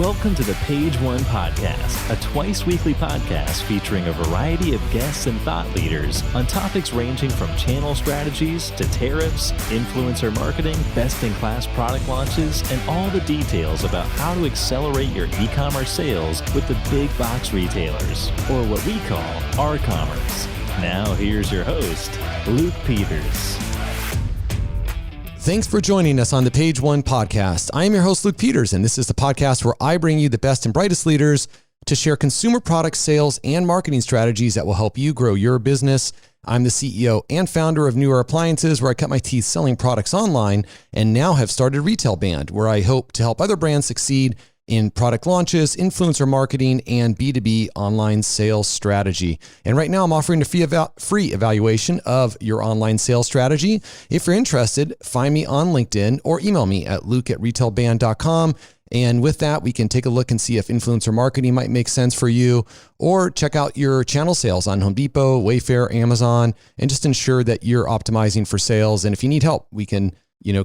Welcome to the Page One Podcast, a twice-weekly podcast featuring a variety of guests and thought leaders on topics ranging from channel strategies to tariffs, influencer marketing, best-in-class product launches, and all the details about how to accelerate your e-commerce sales with the big box retailers, or what we call R-commerce. Now here's your host, Luke Peters. Thanks for joining us on the Page One Podcast. I am your host, Luke Peters, and this is the podcast where I bring you the best and brightest leaders to share consumer product sales and marketing strategies that will help you grow your business. I'm the CEO and founder of Newer Appliances, where I cut my teeth selling products online, and now have started Retail Band, where I hope to help other brands succeed in product launches, influencer marketing, and B2B online sales strategy. And right now I'm offering a free evaluation of your online sales strategy. If you're interested, find me on LinkedIn or email me at luke@retailband.com. And with that, we can take a look and see if influencer marketing might make sense for you, or check out your channel sales on Home Depot, Wayfair, Amazon, and just ensure that you're optimizing for sales. And if you need help, we can,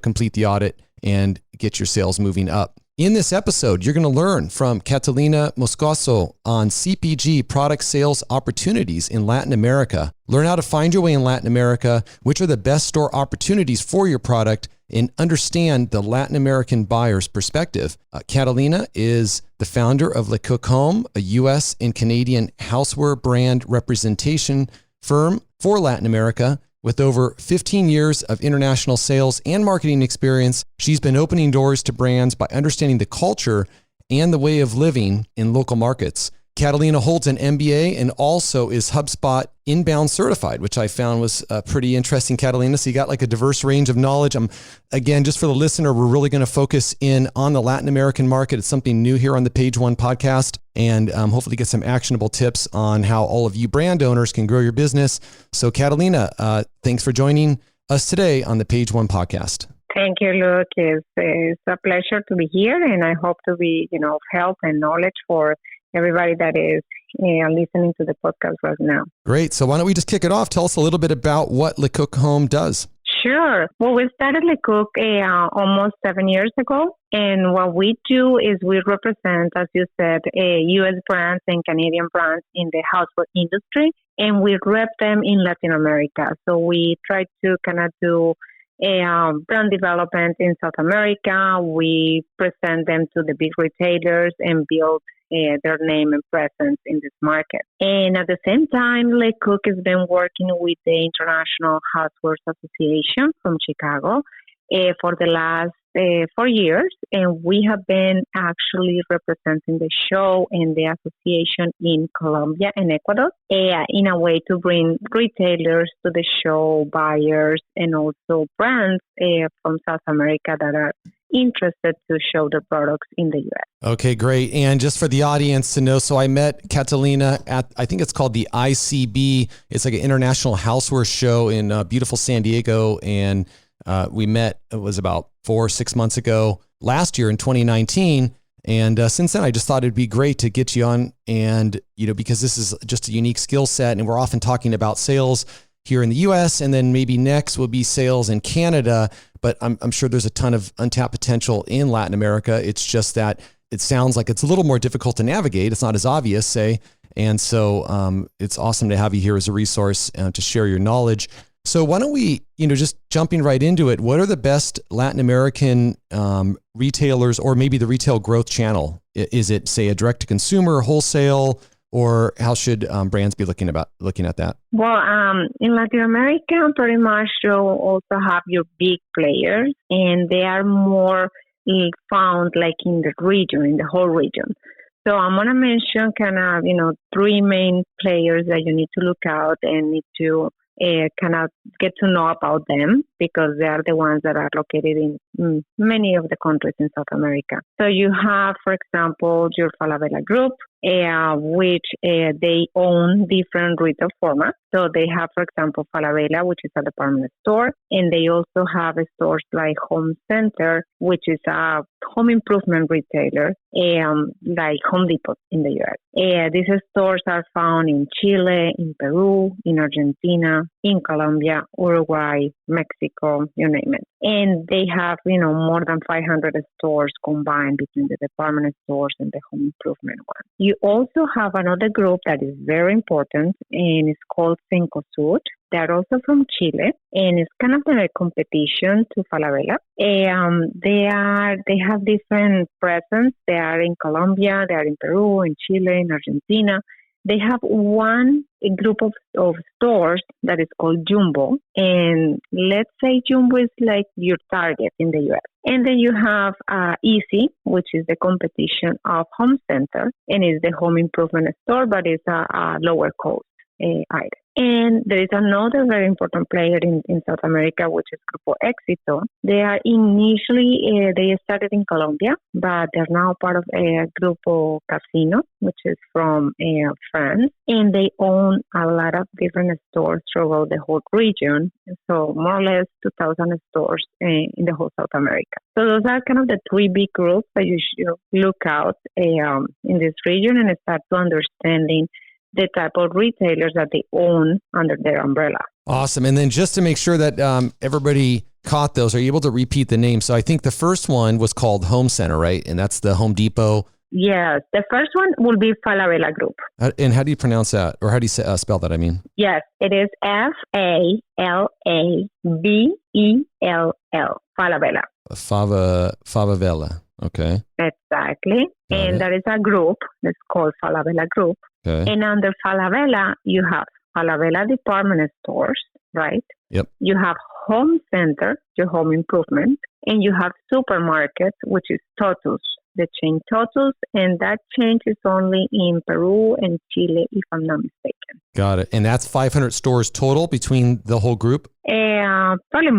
complete the audit and get your sales moving up. In this episode, you're going to learn from Catalina Moscoso on CPG product sales opportunities in Latin America. Learn how to find your way in Latin America, which are the best store opportunities for your product, and understand the Latin American buyer's perspective. Catalina is the founder of Le Coq Home, a U.S. and Canadian houseware brand representation firm for Latin America. With over 15 years of international sales and marketing experience, she's been opening doors to brands by understanding the culture and the way of living in local markets. Catalina holds an MBA and also is HubSpot inbound certified, which I found was pretty interesting, Catalina. So you got like a diverse range of knowledge. Again, just for the listener, we're really going to focus in on the Latin American market. It's something new here on the Page One podcast, and hopefully get some actionable tips on how all of you brand owners can grow your business. So Catalina, thanks for joining us today on the Page One podcast. Thank you, Luke. It's a pleasure to be here, and I hope to be, of help and knowledge for everybody that is listening to the podcast right now. Great. So why don't we just kick it off? Tell us a little bit about what Le Coq Home does. Sure. Well, we started Le Coq almost 7 years ago. And what we do is we represent, as you said, U.S. brands and Canadian brands in the houseware industry. And we rep them in Latin America. So we try to kind of do brand development in South America. We present them to the big retailers and build their name and presence in this market. And at the same time, Le Coq has been working with the International Housewares Association from Chicago for the last 4 years. And we have been actually representing the show and the association in Colombia and Ecuador in a way to bring retailers to the show, buyers, and also brands from South America that are interested to show their products in the U.S. Okay, great. And just for the audience to know, so I met Catalina at, I think it's called the ICB. It's like an international houseware show in beautiful San Diego. And we met, it was about 4 or 6 months ago, last year in 2019. And since then, I just thought it'd be great to get you on, and, because this is just a unique skill set, and we're often talking about sales here in the US, and then maybe next will be sales in Canada. But I'm sure there's a ton of untapped potential in Latin America. It's just that it sounds like it's a little more difficult to navigate. It's not as obvious, say. And so it's awesome to have you here as a resource to share your knowledge. So why don't we, just jumping right into it, what are the best Latin American retailers, or maybe the retail growth channel? Is it, say, a direct-to-consumer, wholesale, or how should brands be looking at that? Well, in Latin America, pretty much you'll also have your big players, and they are more found like in the region, in the whole region. So I'm going to mention kind of, 3 main players that you need to look out and need to kind of get to know about them, because they are the ones that are located in many of the countries in South America. So you have, for example, your Falabella Group, which they own different retail formats. So they have, for example, Falabella, which is a department store, and they also have stores like Home Center, which is a home improvement retailer, like Home Depot in the U.S. These stores are found in Chile, in Peru, in Argentina, in Colombia, Uruguay, Mexico, you name it. And they have, more than 500 stores combined between the department stores and the home improvement one. You also have another group that is very important, and it's called Cencosud. They're also from Chile, and it's kind of a competition to Falabella. They have different presence. They are in Colombia, they are in Peru, in Chile, in Argentina. They have a group of stores that is called Jumbo. And let's say Jumbo is like your Target in the U.S. And then you have Easy, which is the competition of Home Center, and is the home improvement store, but it's a lower cost item. And there is another very important player in South America, which is Grupo Éxito. They are initially, they started in Colombia, but they're now part of Grupo Casino, which is from France. And they own a lot of different stores throughout the whole region. So more or less 2,000 stores in the whole South America. So those are kind of the three big groups that you should look out in this region and start to understanding the type of retailers that they own under their umbrella. Awesome. And then just to make sure that everybody caught those, are you able to repeat the name? So I think the first one was called Home Center, right? And that's the Home Depot. Yes. The first one will be Falabella Group. And how do you pronounce that? Or how do you spell that, I mean? Yes. It is Falabell. Falabella. Favela. Okay. Exactly. And there is a group that's called Falabella Group. Okay. And under Falabella, you have Falabella department stores, right? Yep. You have Home Center, your home improvement, and you have supermarkets, which is Totus, the chain Totus, and that chain is only in Peru and Chile, if I'm not mistaken. Got it. And that's 500 stores total between the whole group? Probably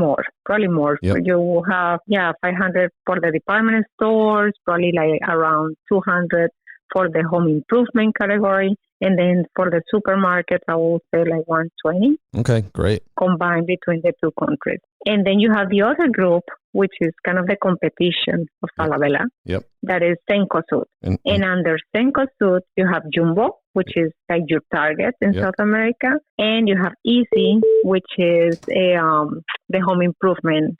more. Yep. You will have, 500 for the department stores, probably like around 200 for the home improvement category. And then for the supermarkets, I will say like 120. Okay, great. Combined between the two countries. And then you have the other group, which is kind of the competition of Falabella. Yep. That is Cencosud. And under Cencosud, you have Jumbo, which is like your Target in South America. And you have Easy, which is the home improvement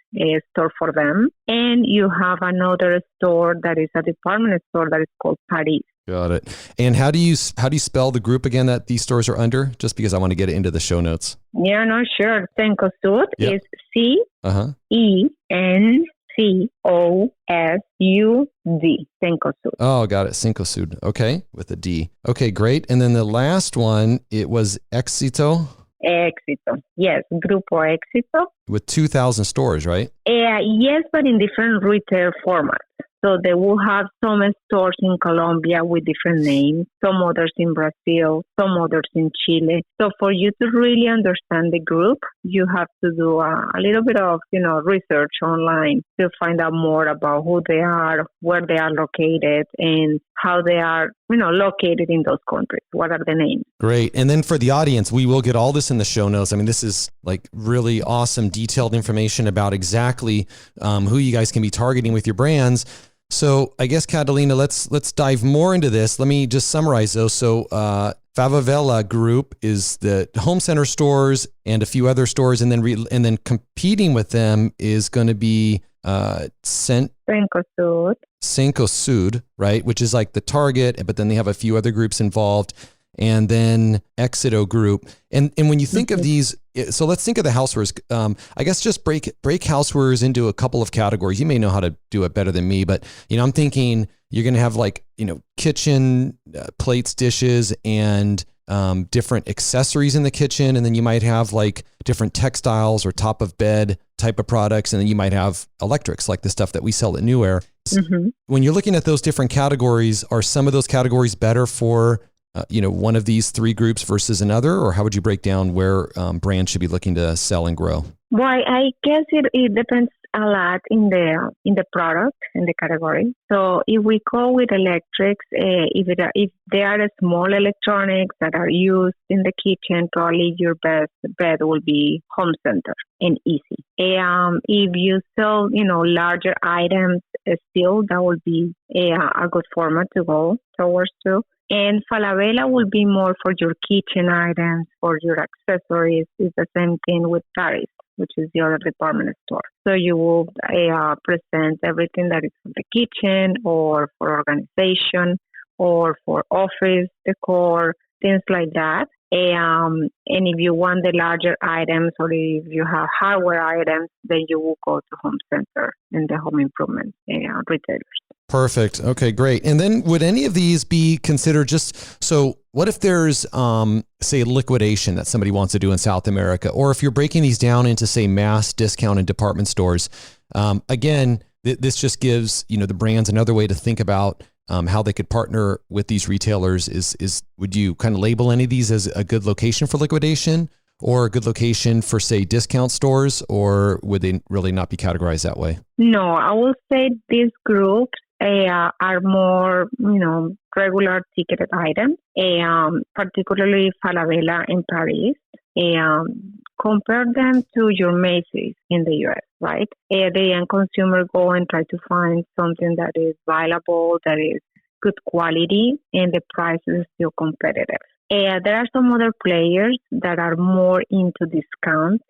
store for them. And you have another store that is a department store that is called Paris. Got it. And how do you spell the group again that these stores are under? Just because I want to get it into the show notes. Yeah, no, sure. Cencosud is CENCOSUD. Cencosud. Oh, got it. Cencosud. Okay, with a D. Okay, great. And then the last one, it was Éxito. Éxito. Yes, Grupo Éxito. With 2,000 stores, right? Yes, but in different retail formats. So they will have some stores in Colombia with different names, some others in Brazil, some others in Chile. So for you to really understand the group, you have to do a little bit of, research online to find out more about who they are, where they are located, and how they are, located in those countries. What are the names? Great. And then for the audience, we will get all this in the show notes. I mean, this is like really awesome, detailed information about exactly who you guys can be targeting with your brands. So I guess, Catalina, let's dive more into this. Let me just summarize those. So Falabella Group is the home center stores and a few other stores, and then competing with them is going to be Cencosud, right? Which is like the Target, but then they have a few other groups involved, and then Éxito Group. And when you think of these, so let's think of the housewares. I guess just break housewares into a couple of categories. You may know how to do it better than me, but I'm thinking you're going to have like, kitchen plates, dishes, and different accessories in the kitchen. And then you might have like different textiles or top of bed type of products. And then you might have electrics, like the stuff that we sell at New Air. Mm-hmm. When you're looking at those different categories, are some of those categories better for one of these three groups versus another? Or how would you break down where brands should be looking to sell and grow? Well, I guess it depends a lot in the product, in the category. So if we go with electrics, if they are small electronics that are used in the kitchen, probably your best bet will be home center and easy. If you sell, larger items, still that would be a good format to go towards too. And Falabella will be more for your kitchen items, for your accessories. It's the same thing with Paris, which is the other department store. So you will present everything that is for the kitchen or for organization or for office decor, things like that. And if you want the larger items or if you have hardware items, then you will go to home center and the home improvement retailers. Perfect. Okay, great. And then would any of these be considered so what if there's, say, liquidation that somebody wants to do in South America, or if you're breaking these down into, say, mass discount and department stores, again, this just gives, the brands another way to think about how they could partner with these retailers. Would you kind of label any of these as a good location for liquidation or a good location for, say, discount stores, or would they really not be categorized that way? No, I will say these groups are more, regular ticketed items, particularly Falabella in Paris. Compare them to your Macy's in the U.S., right? The end consumer go and try to find something that is valuable, that is good quality, and the price is still competitive. There are some other players that are more into discount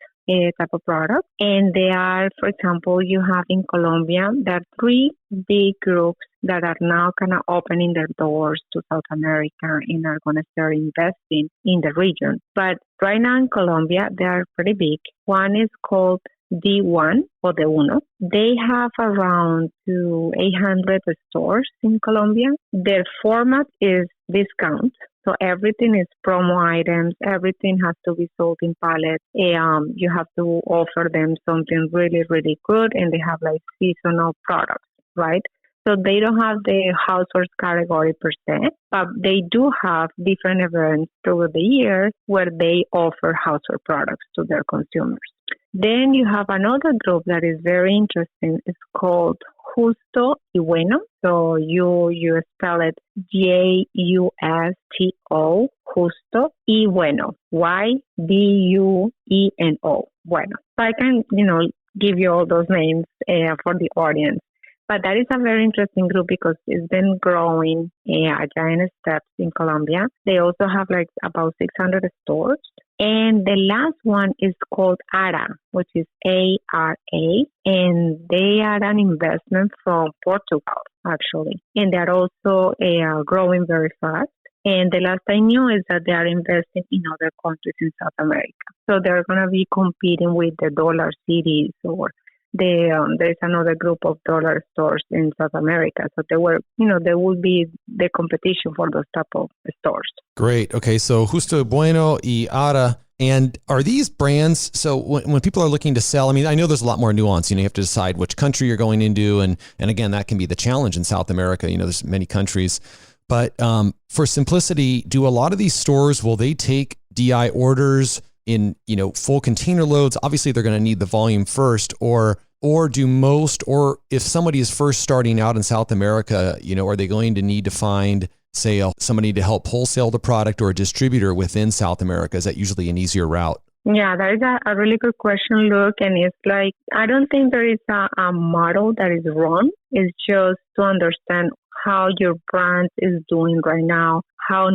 type of product. And they are, for example, you have in Colombia, there are 3 big groups that are now kind of opening their doors to South America and are going to start investing in the region. But right now in Colombia, they are pretty big. One is called D1 or De Uno. They have around 800 stores in Colombia. Their format is discount. So everything is promo items. Everything has to be sold in pallets. You have to offer them something really, really good, and they have like seasonal products, right? So they don't have the housewares category per se, but they do have different events throughout the year where they offer houseware products to their consumers. Then you have another group that is very interesting. It's called Justo y Bueno. So you spell it Justo, Justo y Bueno, YBUENO. Bueno. So I can, give you all those names for the audience. But that is a very interesting group because it's been growing at giant steps in Colombia. They also have like about 600 stores. And the last one is called ARA, which is ARA. And they are an investment from Portugal, actually. And they're also growing very fast. And the last I knew is that they are investing in other countries in South America. So they're going to be competing with the Dollar Cities or there's another group of dollar stores in South America. So there will be the competition for those type of stores. Great. Okay. So Justo Bueno y Ara. And are these brands, so when people are looking to sell, I know there's a lot more nuance, you have to decide which country you're going into. And again, that can be the challenge in South America. There's many countries, but for simplicity, do a lot of these stores, will they take DI orders in, full container loads? Obviously they're going to need the volume first, or do most, or if somebody is first starting out in South America, are they going to need to find, say, somebody to help wholesale the product or a distributor within South America? Is that usually an easier route? Yeah, that is a really good question, Luke. And it's like, I don't think there is a model that is wrong. It's just to understand how your brand is doing right now, how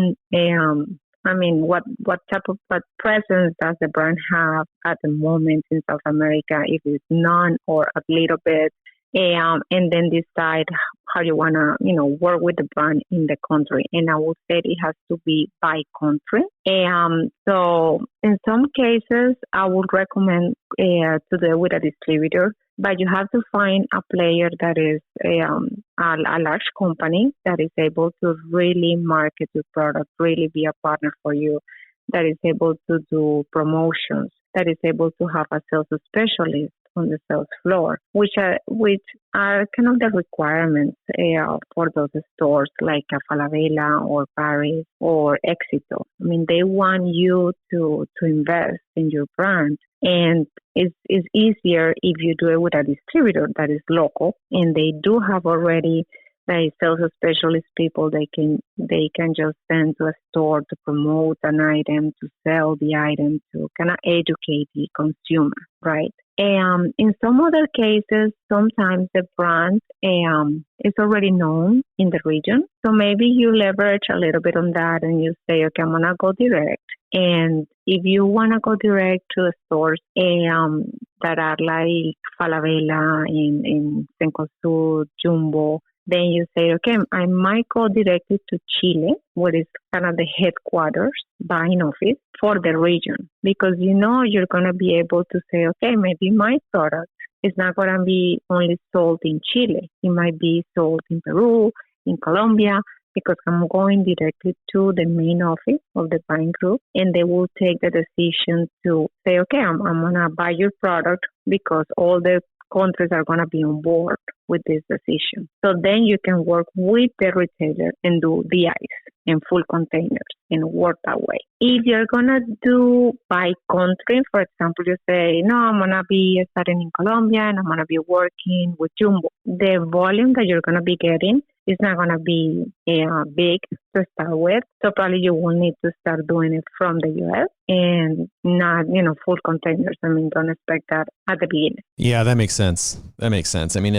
what type of presence does the brand have at the moment in South America, if it's none or a little bit, and then decide how you want to, work with the brand in the country. And I would say it has to be by country. So in some cases, I would recommend to do it with a distributor, but you have to find a player that is a large company that is able to really market your product, really be a partner for you, that is able to do promotions, that is able to have a sales specialist on the sales floor, which are kind of the requirements for those stores like Falabella or Paris or Éxito. I mean, they want you to invest in your brand. And it's easier if you do it with a distributor that is local, and they do have already sales specialist people. They can just send to a store to promote an item, to sell the item, to kind of educate the consumer, right? And in some other cases, sometimes the brand is already known in the region. So maybe you leverage a little bit on that and you say, okay, I'm going to go direct. And if you want to go direct to the stores that are like Falabella, in Cencosud, Jumbo, then you say, okay, I might go directly to Chile, what is kind of the headquarters buying office for the region, because you're going to be able to say, okay, maybe my product is not going to be only sold in Chile. It might be sold in Peru, in Colombia, because I'm going directly to the main office of the buying group, and they will take the decision to say, okay, I'm going to buy your product because all the countries are going to be on board with this decision. So then you can work with the retailer and do the ice in full containers and work that way. If you're going to do by country, for example, you say, no, I'm going to be starting in Colombia and I'm going to be working with Jumbo. The volume that you're going to be getting is not going to be big to start with. So probably you will need to start doing it from the U.S. and not, full containers. I mean, don't expect that at the beginning. Yeah, that makes sense. I mean,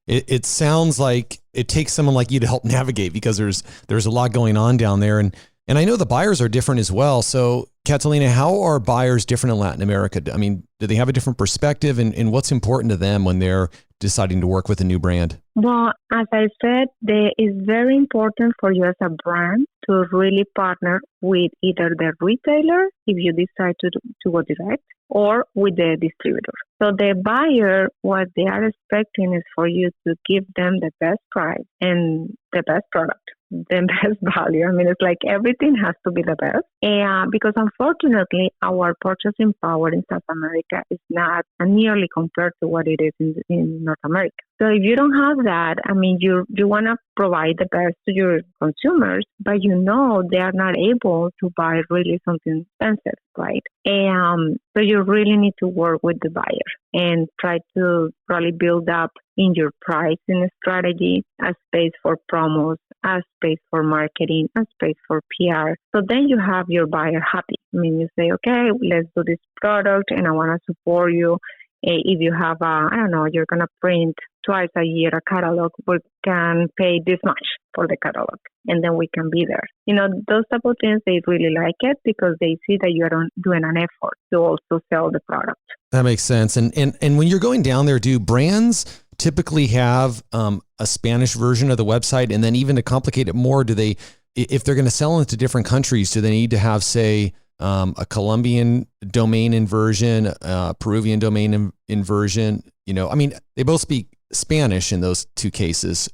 it sounds like it takes someone like you to help navigate, because there's a lot going on down there. And I know the buyers are different as well. So Catalina, how are buyers different in Latin America? I mean, do they have a different perspective, and what's important to them when they're deciding to work with a new brand? Well, as I said, it's very important for you as a brand to really partner with either the retailer, if you decide to go direct, or with the distributor. So the buyer, what they are expecting is for you to give them the best price and the best product, the best value. I mean, it's like everything has to be the best. And because unfortunately, our purchasing power in South America is not nearly compared to what it is in North America. So if you don't have that, I mean, you want to provide the best to your consumers, but they are not able to buy really something expensive, right? And so you really need to work with the buyer and try to probably build up in your pricing strategy a space for promos, a space for marketing, a space for PR. So then you have your buyer happy. I mean, you say, okay, let's do this product and I want to support you. If you have you're going to print twice a year a catalog, we can pay this much for the catalog, and then we can be there. Those type of things, they really like it because they see that you are doing an effort to also sell the product. That makes sense. And when you're going down there, do brands typically have a Spanish version of the website? And then even to complicate it more, do they, if they're going to sell into different countries, do they need to have, say, a Colombian domain inversion, Peruvian domain inversion? I mean, they both speak Spanish in those two cases.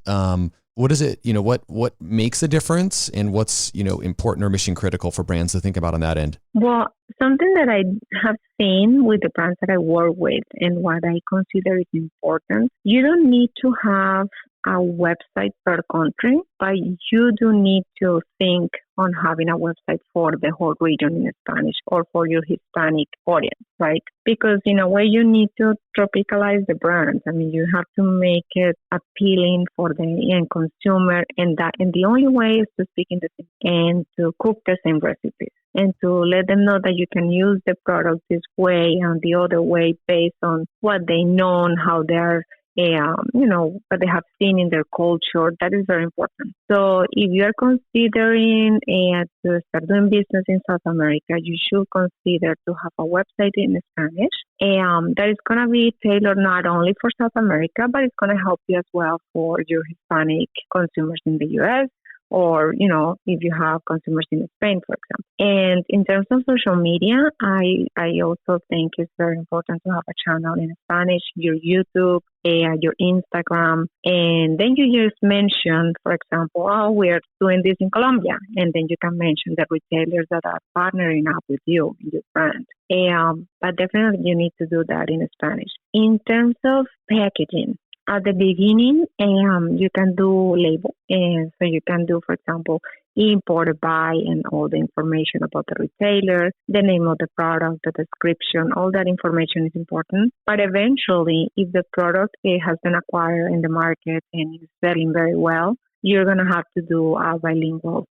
What is it, what makes a difference, and what's, important or mission critical for brands to think about on that end? Well, something that I have seen with the brands that I work with and what I consider is important, you don't need to have a website per country, but you do need to think on having a website for the whole region in Spanish or for your Hispanic audience, right? Because in a way you need to tropicalize the brand. I mean, you have to make it appealing for the end consumer, and the only way is to speak in the same and to cook the same recipes, and to let them know that you can use the product this way and the other way based on what they know and how they're what they have seen in their culture. That is very important. So if you're considering to start doing business in South America, you should consider to have a website in Spanish. That is going to be tailored not only for South America, but it's going to help you as well for your Hispanic consumers in the U.S., or, if you have consumers in Spain, for example. And in terms of social media, I also think it's very important to have a channel in Spanish, your YouTube, your Instagram. And then you just mention, for example, we're doing this in Colombia. And then you can mention the retailers that are partnering up with you in your brand. But definitely you need to do that in Spanish. In terms of packaging, at the beginning, you can do label. And so you can do, for example, import, buy, and all the information about the retailer, the name of the product, the description, all that information is important. But eventually, if the product has been acquired in the market and is selling very well, you're going to have to do a bilingual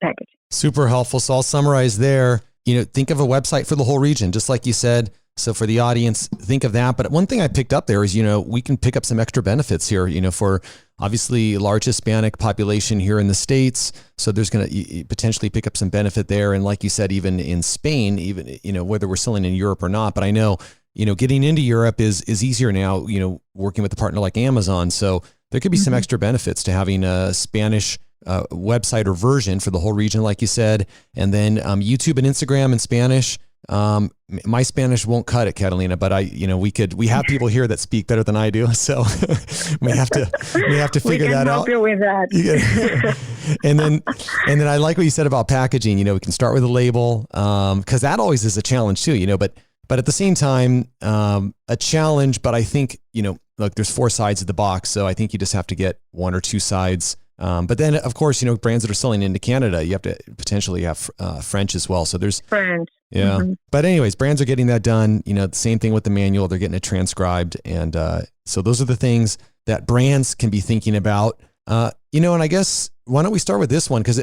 packaging. Super helpful. So I'll summarize there. Think of a website for the whole region, just like you said. So for the audience, think of that. But one thing I picked up there is, we can pick up some extra benefits here, for obviously large Hispanic population here in the States. So there's going to potentially pick up some benefit there. And like you said, even in Spain, even, whether we're selling in Europe or not, but I know, getting into Europe is easier now, working with a partner like Amazon. So there could be some extra benefits to having a Spanish website or version for the whole region, like you said. And then YouTube and Instagram in Spanish. My Spanish won't cut it, Catalina, but we have people here that speak better than I do. So we have to figure that out. We can help you with that. Yeah. And then I like what you said about packaging. We can start with a label, cause that always is a challenge too, but at the same time, a challenge, but I think, look, there's 4 sides of the box. So I think you just have to get 1 or 2 sides. But then, of course, brands that are selling into Canada, you have to potentially have French as well. So there's French. Yeah. Mm-hmm. But anyways, brands are getting that done. The same thing with the manual. They're getting it transcribed. And so those are the things that brands can be thinking about. And I guess, why don't we start with this one? Because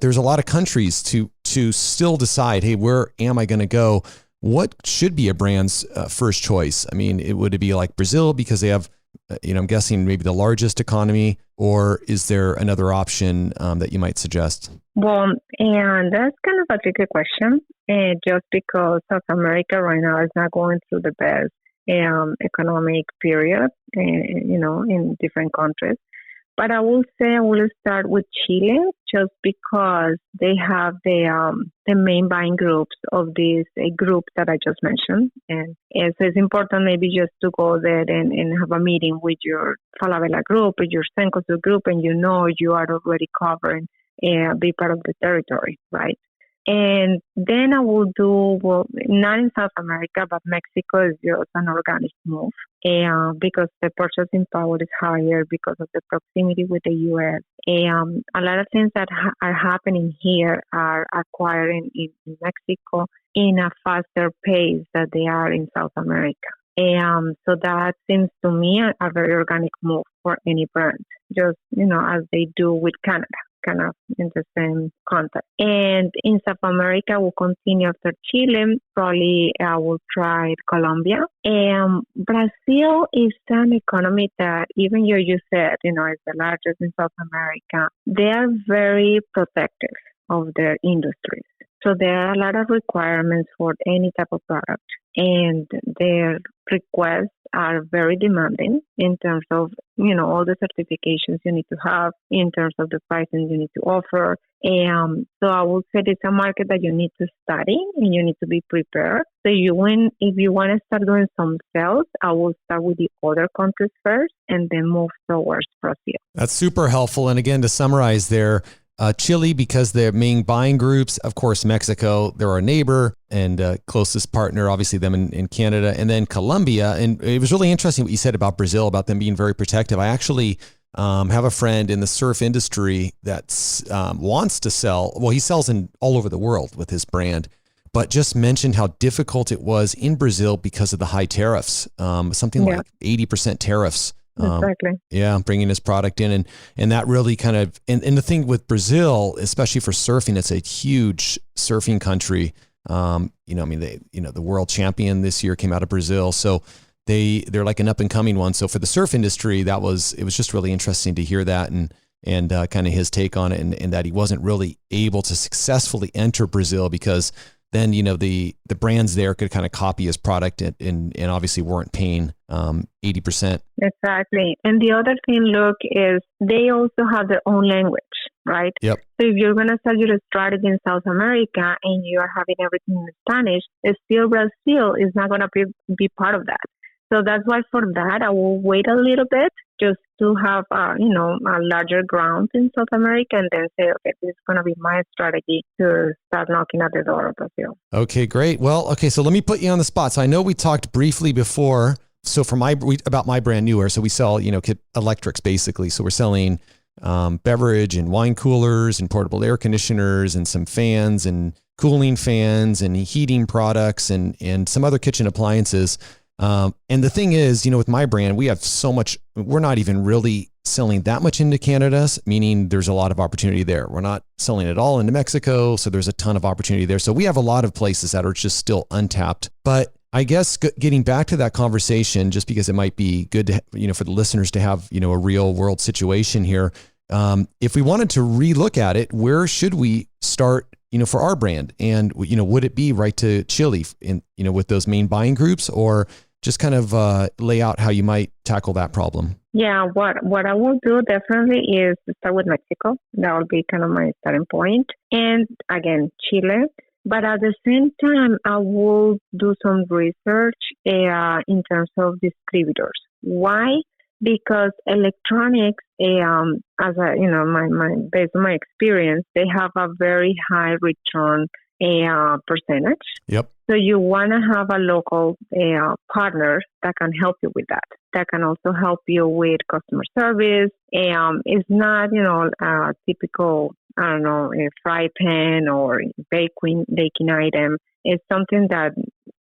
there's a lot of countries to still decide, hey, where am I going to go? What should be a brand's first choice? I mean, would it be like Brazil because they have, I'm guessing maybe the largest economy, or is there another option that you might suggest? Well, and that's kind of a tricky question, just because South America right now is not going through the best economic period, in different countries. But I will say I will start with Chile, just because they have the main buying groups of these groups that I just mentioned. And so it's important maybe just to go there and have a meeting with your Falabella group, or your Cencosud group, and you are already covering a big part of the territory, right? And then I will do, not in South America, but Mexico is just an organic move. Because the purchasing power is higher because of the proximity with the U.S. A lot of things that are happening here are acquiring in Mexico in a faster pace than they are in South America. So that seems to me a very organic move for any brand, just, as they do with Canada, kind of in the same context. And in South America, we'll continue after Chile. Probably I will try Colombia. And Brazil is an economy that, even you said, is the largest in South America. They are very protective of their industries. So there are a lot of requirements for any type of product, and their requests are very demanding in terms of, all the certifications you need to have, in terms of the pricing you need to offer. So I would say it's a market that you need to study and you need to be prepared. So if you want to start doing some sales, I will start with the other countries first and then move towards Brazil. That's super helpful. And again, to summarize there, Chile, because they're main buying groups, of course, Mexico, they're our neighbor and closest partner, obviously them in Canada, and then Colombia. And it was really interesting what you said about Brazil, about them being very protective. I actually have a friend in the surf industry that wants to sell. Well, he sells all over the world with his brand, but just mentioned how difficult it was in Brazil because of the high tariffs, something like 80% tariffs. Exactly. Bringing his product in, and that really kind of, and the thing with Brazil, especially for surfing, it's a huge surfing country. The world champion this year came out of Brazil, so they're like an up and coming one. So for the surf industry, it was just really interesting to hear that and kind of his take on it, and that he wasn't really able to successfully enter Brazil because then, the brands there could kind of copy his product and obviously weren't paying 80%. Exactly. And the other thing, look, is they also have their own language, right? Yep. So if you're going to sell your strategy in South America and you are having everything in Spanish, still Brazil is not going to be part of that. So that's why for that, I will wait a little bit just to have, a larger ground in South America, and then say, okay, this is going to be my strategy to start knocking at the door of Brazil. Okay, great. Well, okay, so let me put you on the spot. So I know we talked briefly before. So about my brand Newer. So we sell, electrics basically. So we're selling beverage and wine coolers and portable air conditioners and some fans and cooling fans and heating products and some other kitchen appliances. And the thing is, with my brand, we have so much, we're not even really selling that much into Canada, meaning there's a lot of opportunity there. We're not selling it all into Mexico. So there's a ton of opportunity there. So we have a lot of places that are just still untapped. But I guess getting back to that conversation, just because it might be good to, for the listeners to have, a real world situation here. If we wanted to relook at it, where should we start, for our brand? And, would it be right to Chile with those main buying groups, or just kind of lay out how you might tackle that problem? Yeah, what I will do definitely is to start with Mexico. That will be kind of my starting point. And again, Chile. But at the same time, I will do some research in terms of distributors. Why? Because electronics, based on my experience, they have a very high return percentage. Yep. So you want to have a local partner that can help you with that. That can also help you with customer service. It's not, a typical, a fry pan or baking item. It's something that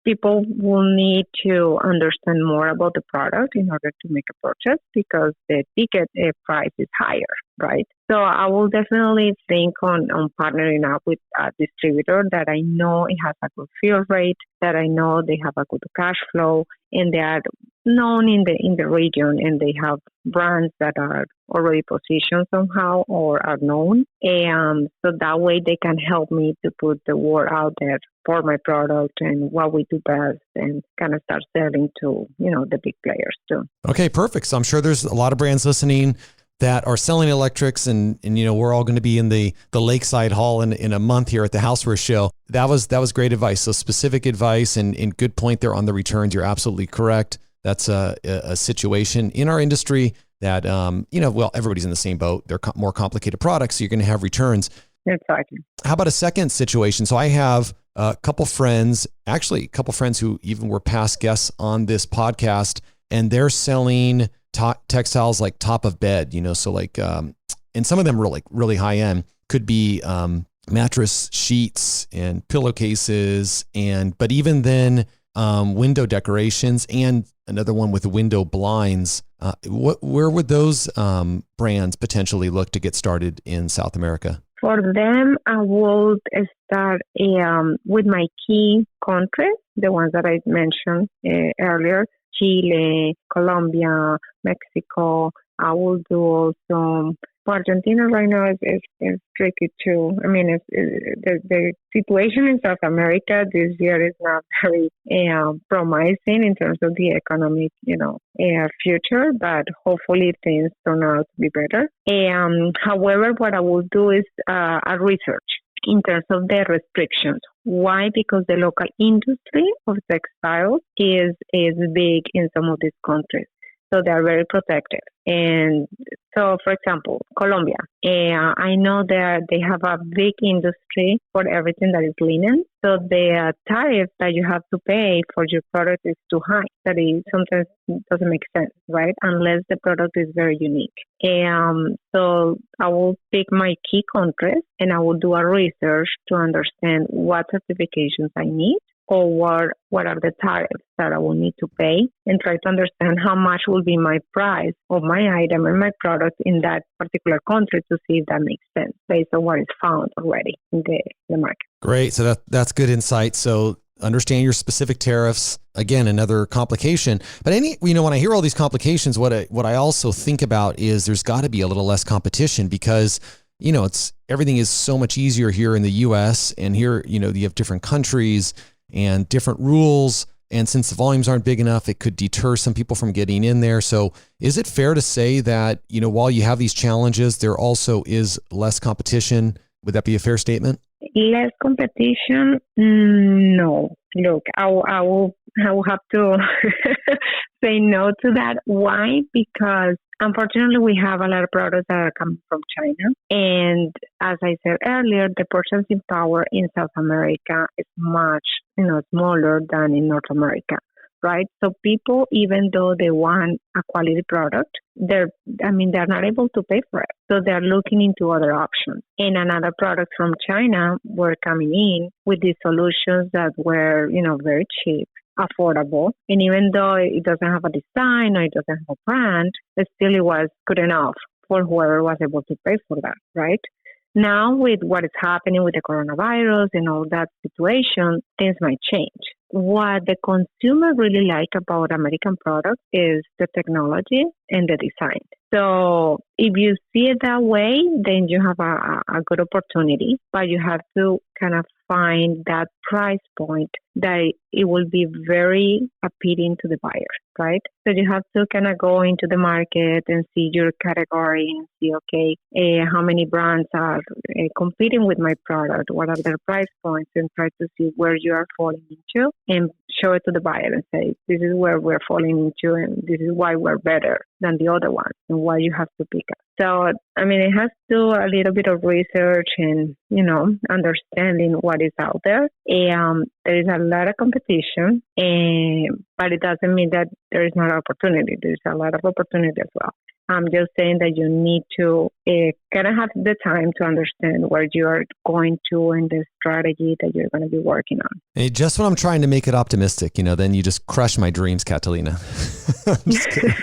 people will need to understand more about the product in order to make a purchase, because the ticket price is higher, right? So I will definitely think on partnering up with a distributor that I know it has a good fill rate, that I know they have a good cash flow, and they are known in the region, and they have brands that are already positioned somehow or are known. And so that way they can help me to put the word out there for my product and what we do best, and kind of start selling to, the big players too. Okay, perfect. So I'm sure there's a lot of brands listening that are selling electrics, and we're all going to be in the Lakeside Hall in a month here at the Houseware Show. That was great advice. So specific advice and good point there on the returns. You're absolutely correct. That's a situation in our industry that, everybody's in the same boat. They're more complicated products, so you're going to have returns. Exactly. How about a second situation? So I have a couple friends who even were past guests on this podcast, and they're selling textiles like top of bed, so like, and some of them are like really high end, could be mattress sheets and pillowcases, but even then window decorations, and another one with window blinds. Where would those brands potentially look to get started in South America? For them, I will start with my key countries, the ones that I mentioned earlier: Chile, Colombia, Mexico. I will do also. Argentina right now is tricky too. I mean, the situation in South America this year is not very promising in terms of the economic, future, but hopefully things turn out to be better. However, what I will do is a research in terms of the restrictions. Why? Because the local industry of textiles is big in some of these countries. So they are very protective. And so, for example, Colombia, I know that they have a big industry for everything that is linen. So the tariff that you have to pay for your product is too high. That it sometimes doesn't make sense, right? Unless the product is very unique. So I will pick my key countries, and I will do a research to understand what certifications I need, or what are the tariffs that I will need to pay, and try to understand how much will be my price of my item and my product in that particular country, to see if that makes sense based on what is found already in the market. Great. So that's good insight. So understand your specific tariffs. Again, another complication. But when I hear all these complications, what I also think about is there's got to be a little less competition, because everything is so much easier here in the US, and here, you have different countries and different rules. And since the volumes aren't big enough, it could deter some people from getting in there. So is it fair to say that, while you have these challenges, there also is less competition? Would that be a fair statement? Less competition? No. Look, I will I will have to say no to that. Why? Because unfortunately, we have a lot of products that are coming from China. And as I said earlier, the purchasing power in South America is much, smaller than in North America, right? So people, even though they want a quality product, they're not able to pay for it. So they're looking into other options. And another products from China were coming in with these solutions that were, very cheap, affordable. And even though it doesn't have a design or it doesn't have a brand, it was good enough for whoever was able to pay for that, right? Now, with what is happening with the coronavirus and all that situation, things might change. What the consumer really like about American products is the technology and the design. So if you see it that way, then you have a good opportunity, but you have to kind of find that price point that it will be very appealing to the buyer, right? So you have to kind of go into the market and see your category and see, how many brands are competing with my product, what are their price points, and try to see where you are falling into and show it to the buyer and say, this is where we're falling into and this is why we're better than the other ones and why you have to pick up. So, it has to do a little bit of research and, understanding what is out there. There is a lot of competition, but it doesn't mean that there is not opportunity. There's a lot of opportunity as well. I'm just saying that you need to kind of have the time to understand where you are going to and the strategy that you're going to be working on. Hey, just when I'm trying to make it optimistic, then you just crush my dreams, Catalina. I'm just kidding.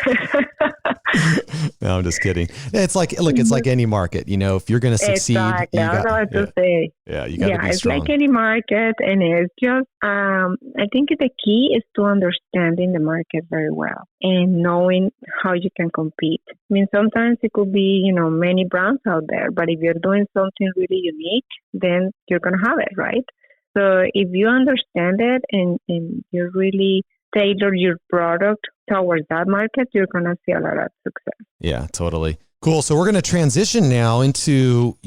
No, I'm just kidding. It's like, look, it's like any market, if you're going to succeed. Exactly. I was about to say. Yeah, you got to be it's strong. like any market, and it's just, I think the key is to understanding the market very well and knowing how you can compete. Sometimes it could be, many brands out there, but if you're doing something really unique, then you're going to have it, right? So if you understand it and you really tailor your product towards that market, you're going to see a lot of success. Yeah, totally. Cool. So we're going to transition now into,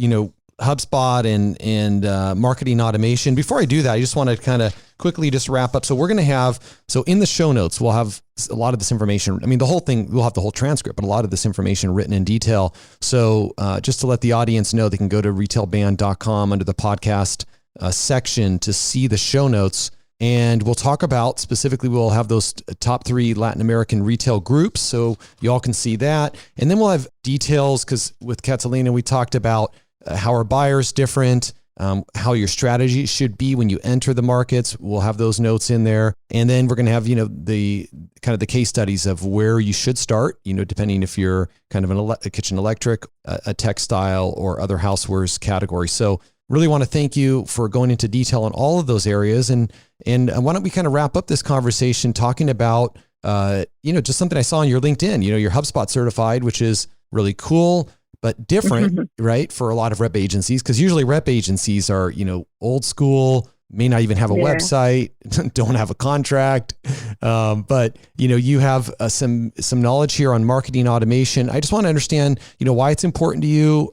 HubSpot and marketing automation. Before I do that, I just want to kind of quickly just wrap up. So we're going to have, in the show notes, we'll have a lot of this information. The whole thing, we'll have the whole transcript, but a lot of this information written in detail. So just to let the audience know, they can go to retailband.com under the podcast section to see the show notes. And we'll talk about specifically, we'll have those top 3 Latin American retail groups. So you all can see that. And then we'll have details because with Catalina, we talked about how our buyers different, how your strategy should be when you enter the markets. We'll have those notes in there. And then we're going to have, the kind of the case studies of where you should start, depending if you're kind of a kitchen electric, a textile or other housewares category. So really want to thank you for going into detail on all of those areas. And why don't we kind of wrap up this conversation talking about, just something I saw on your LinkedIn, you're HubSpot certified, which is really cool, but different, right? For a lot of rep agencies, because usually rep agencies are, old school, may not even have a website, don't have a contract. But, you have some knowledge here on marketing automation. I just want to understand, why it's important to you,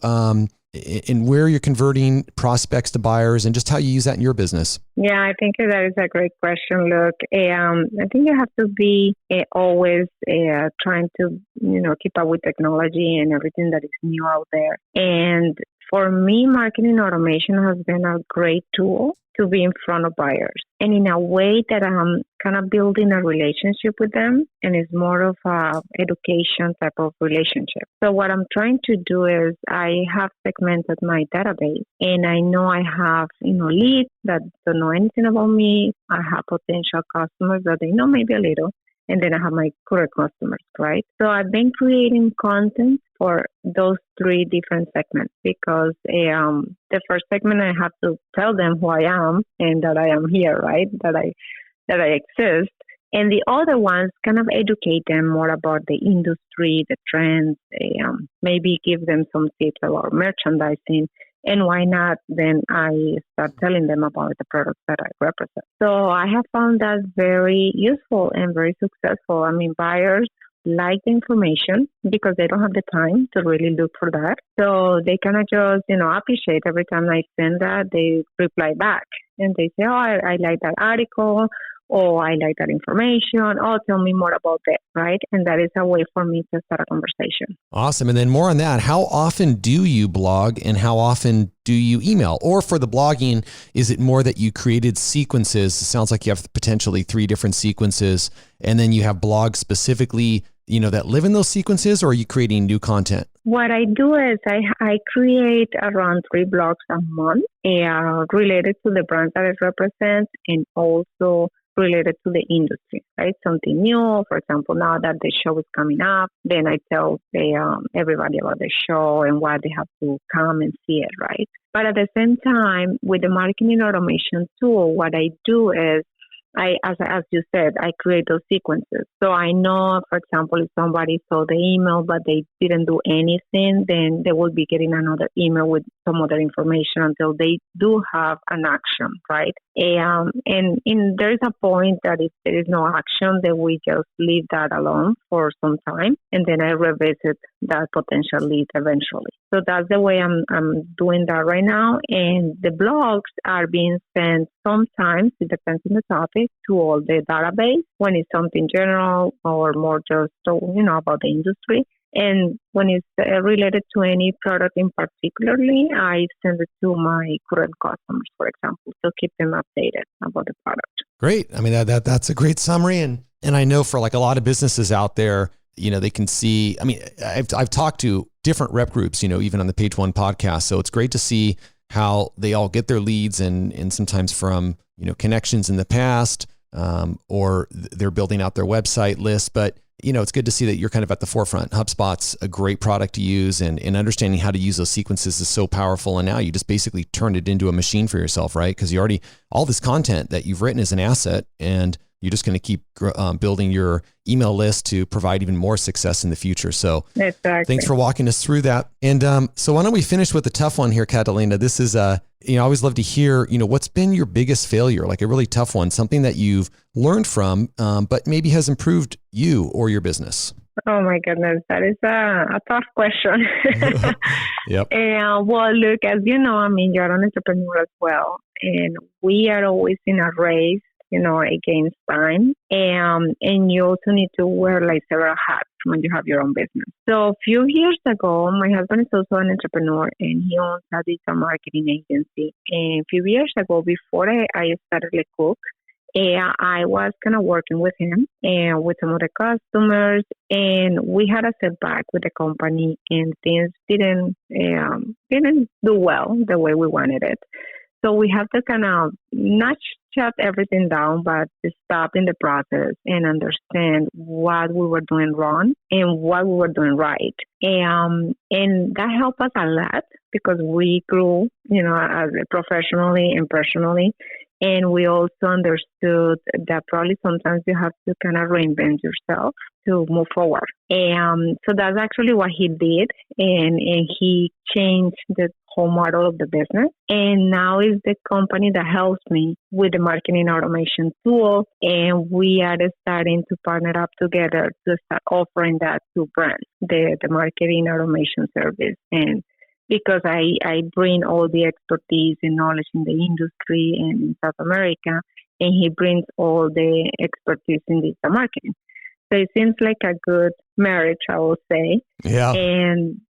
and where you're converting prospects to buyers and just how you use that in your business. Yeah, I think that is a great question. Look, I think you have to be always trying to, keep up with technology and everything that is new out there. And for me, marketing automation has been a great tool to be in front of buyers. And in a way that I'm kind of building a relationship with them, and it's more of a education type of relationship. So what I'm trying to do is I have segmented my database, and I know I have, leads that don't know anything about me. I have potential customers that they know maybe a little. And then I have my current customers, right? So I've been creating content for those 3 different segments because the first segment, I have to tell them who I am and that I am here, right? That I exist. And the other ones kind of educate them more about the industry, the trends, maybe give them some tips about merchandising. And why not? Then I start telling them about the products that I represent. So I have found that very useful and very successful. Buyers like the information because they don't have the time to really look for that. So they kind of just, appreciate every time I send that, they reply back. And they say, I like that article, oh, I like that information, oh, tell me more about that, right? And that is a way for me to start a conversation. Awesome. And then more on that, how often do you blog and how often do you email? Or for the blogging, is it more that you created sequences? It sounds like you have potentially 3 different sequences, and then you have blogs specifically, that live in those sequences, or are you creating new content? What I do is I create around 3 blogs a month related to the brands that I represent and also related to the industry, right? Something new. For example, now that the show is coming up, then I tell everybody about the show and why they have to come and see it, right? But at the same time, with the marketing automation tool, what I do is as you said, I create those sequences. So I know, for example, if somebody saw the email but they didn't do anything, then they will be getting another email with some other information until they do have an action, right? And there is a point that if there is no action, then we just leave that alone for some time, and then I revisit that potential lead eventually. So that's the way I'm doing that right now. And the blogs are being sent sometimes, it depends on the topic, to all the database when it's something general or more just, about the industry. And when it's related to any product in particularly, I send it to my current customers, for example, to keep them updated about the product. Great. I mean, that's a great summary. And I know for like a lot of businesses out there, they can see, I've talked to different rep groups, even on the Page One podcast. So it's great to see how they all get their leads and sometimes from, connections in the past, or they're building out their website list. But, it's good to see that you're kind of at the forefront. HubSpot's a great product to use, and understanding how to use those sequences is so powerful. And now you just basically turned it into a machine for yourself, right? Because all this content that you've written is an asset, and you're just going to keep building your email list to provide even more success in the future. So exactly. Thanks for walking us through that. And so why don't we finish with the tough one here, Catalina? This is, I always love to hear, what's been your biggest failure, like a really tough one, something that you've learned from, but maybe has improved you or your business. Oh my goodness, that is a tough question. Yep. Well, look, as you know, you're an entrepreneur as well, and we are always in a race, against time. And you also need to wear like several hats when you have your own business. So a few years ago, my husband is also an entrepreneur, and he owns a digital marketing agency. And a few years ago, before I started LeCook, I was kind of working with him and with some of the customers, and we had a setback with the company, and things didn't do well the way we wanted it. So we have to kind of not shut everything down, but to stop in the process and understand what we were doing wrong and what we were doing right. And that helped us a lot because we grew, as professionally and personally. And we also understood that probably sometimes you have to kind of reinvent yourself to move forward. And so that's actually what he did. And he changed the whole model of the business. And now is the company that helps me with the marketing automation tool. And we are starting to partner up together to start offering that to brands, the marketing automation service. And because I bring all the expertise and knowledge in the industry and in South America, and he brings all the expertise in digital marketing. So it seems like a good marriage, I will say. Yeah.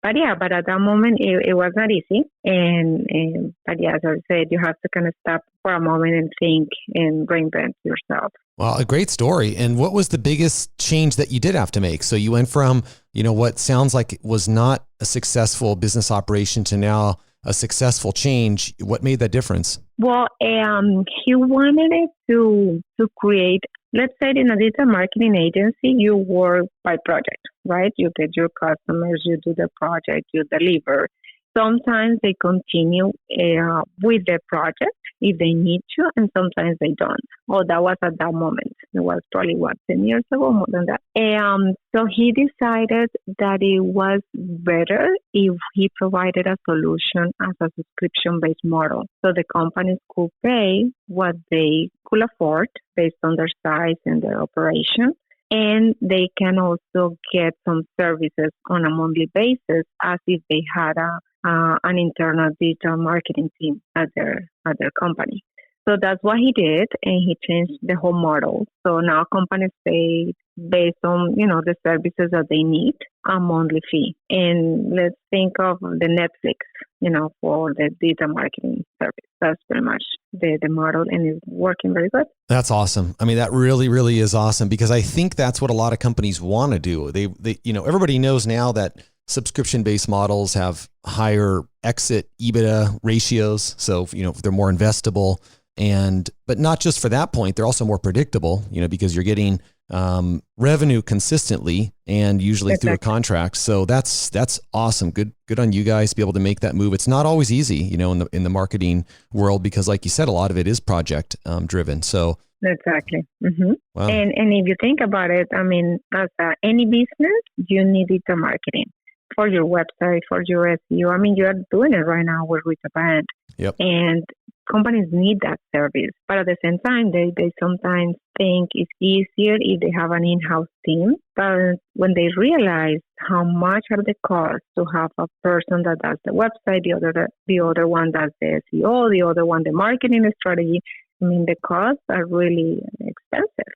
But at that moment, it was not easy. But as I said, you have to kind of stop for a moment and think and reinvent yourself. Well, a great story. And what was the biggest change that you did have to make? So you went from, what sounds like it was not a successful business operation to now a successful change. What made that difference? Well, he wanted it to create, let's say in a digital marketing agency, you work by project, right? You get your customers, you do the project, you deliver. Sometimes they continue with the project if they need to, and sometimes they don't. Oh, that was at that moment. It was probably, 10 years ago, more than that. So he decided that it was better if he provided a solution as a subscription-based model. So the companies could pay what they could afford based on their size and their operation. And they can also get some services on a monthly basis as if they had an internal digital marketing team at their company. So that's what he did, and he changed the whole model. So now companies pay based on, the services that they need, a monthly fee. And let's think of the Netflix, for the digital marketing service. That's pretty much the model, and it's working very good. That's awesome. I mean, that really, really is awesome, because I think that's what a lot of companies want to do. They everybody knows now that subscription-based models have higher exit EBITDA ratios. So, they're more investable. But not just for that point, they're also more predictable, because you're getting revenue consistently and usually through a contract. So that's awesome. Good on you guys to be able to make that move. It's not always easy, in the marketing world, because like you said, a lot of it is project driven. So exactly. Mm-hmm. Wow. And if you think about it, I mean, as any business, you need digital marketing for your website, for your SEO. I mean, you are doing it right now with Retail Band. Yep. And companies need that service. But at the same time, they sometimes think it's easier if they have an in-house team. But when they realize how much are the costs to have a person that does the website, the other one does the SEO, the other one the marketing strategy, I mean, the costs are really expensive.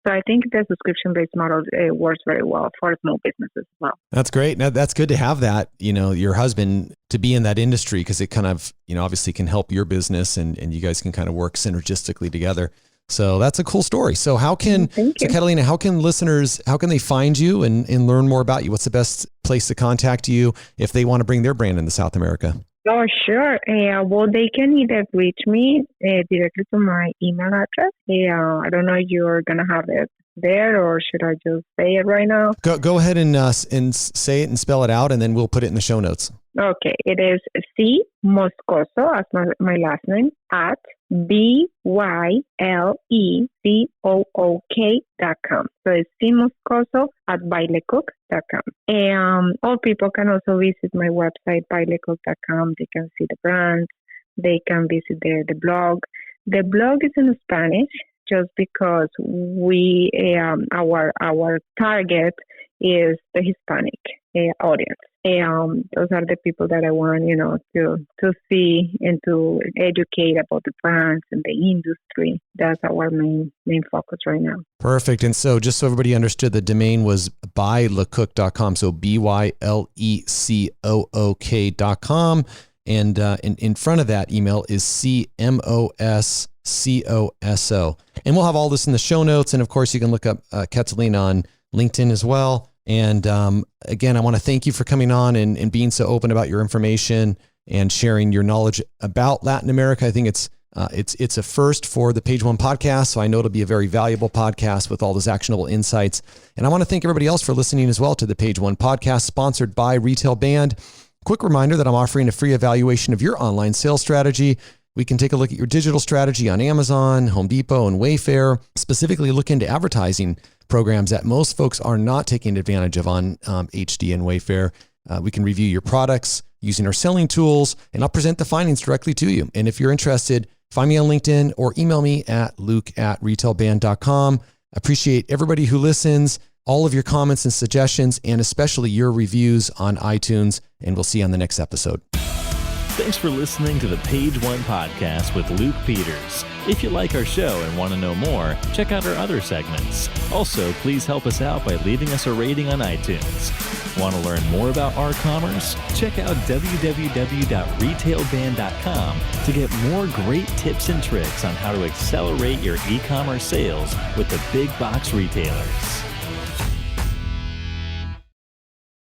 So I think the subscription-based model works very well for small businesses as well. That's great. Now, that's good to have that, your husband to be in that industry, because it kind of, obviously can help your business and you guys can kind of work synergistically together. So that's a cool story. So Catalina, how can they find you and learn more about you? What's the best place to contact you if they want to bring their brand into South America? Oh, sure. Well, they can either reach me directly to my email address. I don't know if you're going to have it there, or should I just say it right now? Go ahead and say it and spell it out, and then we'll put it in the show notes. Okay. It is C Moscoso, as my last name, at BYLECOOK.com. So it's C Moscoso at BaileCook.com. And all people can also visit my website, BaileCook.com. They can see the brand. They can visit the blog. The blog is in Spanish just because we our target is the Hispanic audience. Those are the people that I want, to see and to educate about the brands and the industry. That's our main focus right now. Perfect. And so just so everybody understood, the domain was BaileCook.com. So BYLECOOK.com. And in front of that email is CMOSCOSO. And we'll have all this in the show notes. And of course, you can look up Catalina on LinkedIn as well. And again, I want to thank you for coming on and being so open about your information and sharing your knowledge about Latin America. I think it's a first for the Page One podcast. So I know it'll be a very valuable podcast with all those actionable insights. And I want to thank everybody else for listening as well to the Page One podcast, sponsored by Retail Band. Quick reminder that I'm offering a free evaluation of your online sales strategy. We can take a look at your digital strategy on Amazon, Home Depot, and Wayfair. Specifically look into advertising programs that most folks are not taking advantage of on HD and Wayfair. We can review your products using our selling tools, and I'll present the findings directly to you. And if you're interested, find me on LinkedIn or email me at luke@retailband.com. Appreciate everybody who listens, all of your comments and suggestions, and especially your reviews on iTunes. And we'll see you on the next episode. Thanks for listening to the Page One podcast with Luke Peters. If you like our show and want to know more, check out our other segments. Also, please help us out by leaving us a rating on iTunes. Want to learn more about our commerce? Check out www.retailband.com to get more great tips and tricks on how to accelerate your e-commerce sales with the big box retailers.